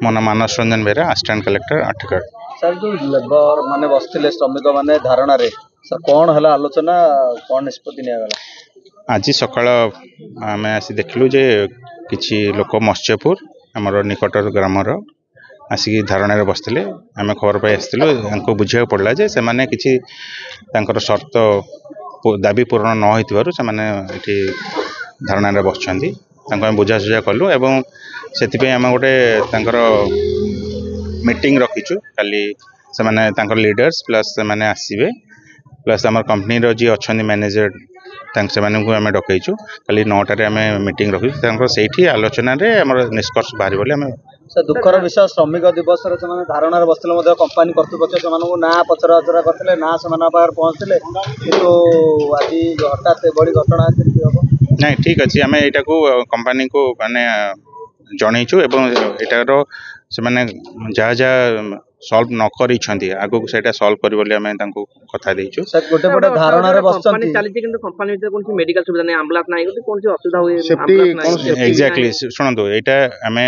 मो ना मानस रंजन बेरा असिस्टेंट कलेक्टर आठगढ़। सर जो लेबर माने बसते श्रमिक माने धारणा रे सर कौन है आलोचना कौन निष्पत्ति निगला आज सकाळ आम आसी देखलु जे किछि लोक मत्स्यपुर आमर निकटर ग्रामर आसिक धारणा बसते आम खबर पाई आसलु बुझा पड़ा जे से किछि तांकर शर्त दाबी पूरण न होइतिबारु से माने धारणा बसछन्ती बुझासुझा कलु एवं से आम गोटे मीटिंग रखीचु काली से माने लीडर्स प्लस से माने आसीबे प्लस आम कंपनी जी अच्छा मैनेजर से आम डकईचु काली 9टार आम मीटिंग रखी से आलोचन निष्कर्ष बाहर बोले आम सर दुखर विषय श्रमिक दिवस धारणा बसते कंपानी कर्तृपक्ष से ना पचरा उचरा करते ना से पहुँचते कि आज हठात बड़ी घटना नहीं ठीक अच्छे आम यहाँ कंपानी को माने जनईचु एवं एटार से माने जहाँ जहाँ सॉल्व न करी आगो से सॉल्व करी बोली आमे तांको कथा देइछु सर गोटे गोटे धारणा रे बसचंती कंपनी चली किंतु कंपनी में कोन मेडिकल सुविधा नहीं एम्बुलेंस नहीं होती कोन असुविधा हुए एम्बुलेंस नहीं एग्जैक्टली सुनंदो एटा आमे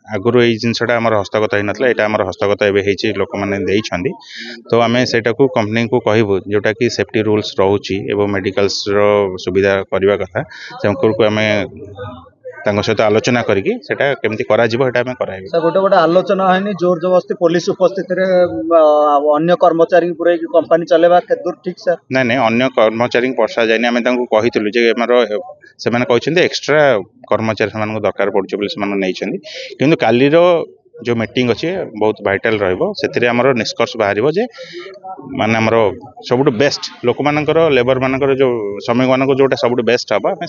आगुरु ये जिनसटा आमर हस्तगत होई नथला एटा आमर हस्तगत एबे हेछि लोक माने देइछंदी तो आमे सेटा को कंपनी को कहबो जोटा कि सेफ्टी रूल्स रहउची एवं मेडिकल्स रो सुविधा करबा कथा सेमकुर को आमे तांको सहित आलोचना करके सेटा केमती करा जिवो एटा हमें कराइबो सर गोटे गोटे आलोचना हैनी जोर जबरदस्ती पुलिस उपस्थित रे अन्य कर्मचारी पुरै की कंपनी चलेबा के दूर ठीक सर नहीं नहीं अन्य कर्मचारी पर्सा जाइनी आमे तांको कहितलु जे हमर से माने कहछन्ते एक्स्ट्रा कर्मचारी समान को दरकार पड़छ बोले से माने नै छन्दी किंतु काली रो जो मीटिंग अच्छे बहुत भाइटाल रही आमर निष्कर्ष बाहर जे माने आमर सब बेस्ट लोक मानकर लेबर मानकर जो श्रमिक मान जो सब बेस्ट हम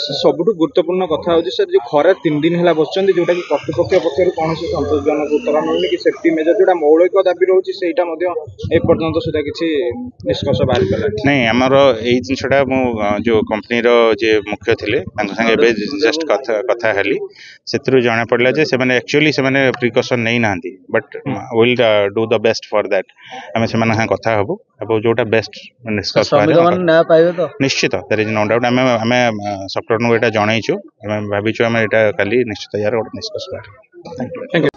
सब गुरुत्वपूर्ण कथा हो सर जो खरा 3 दिन है बस जोटा कि कर्तृपक्ष पक्ष कौन संतोषजनक उत्तर मिलूनी कि सेफ्टी मेजर जो मौलिक दाबी रोचे से एपर्यंत सुधा किसी निष्कर्ष बाहर कला नहीं आमर यही जिनसा जो कंपनी जे मुख्य थे संगे जस्ट कथा हेली से जना पड़ा जे एक्चुअली से प्रिकॉशन नहीं ना but will do the best for that आम से कथा हबू अब जोटा बेस्ट निष्कर्ष तो निश्चित देयर इज नो डाउट आम सफ्टवेयर को यहाँ जनईचु आम भाविचु आम यहाँ काली निश्चित यार गोटे निष्कर्ष बाहर थैंक यू।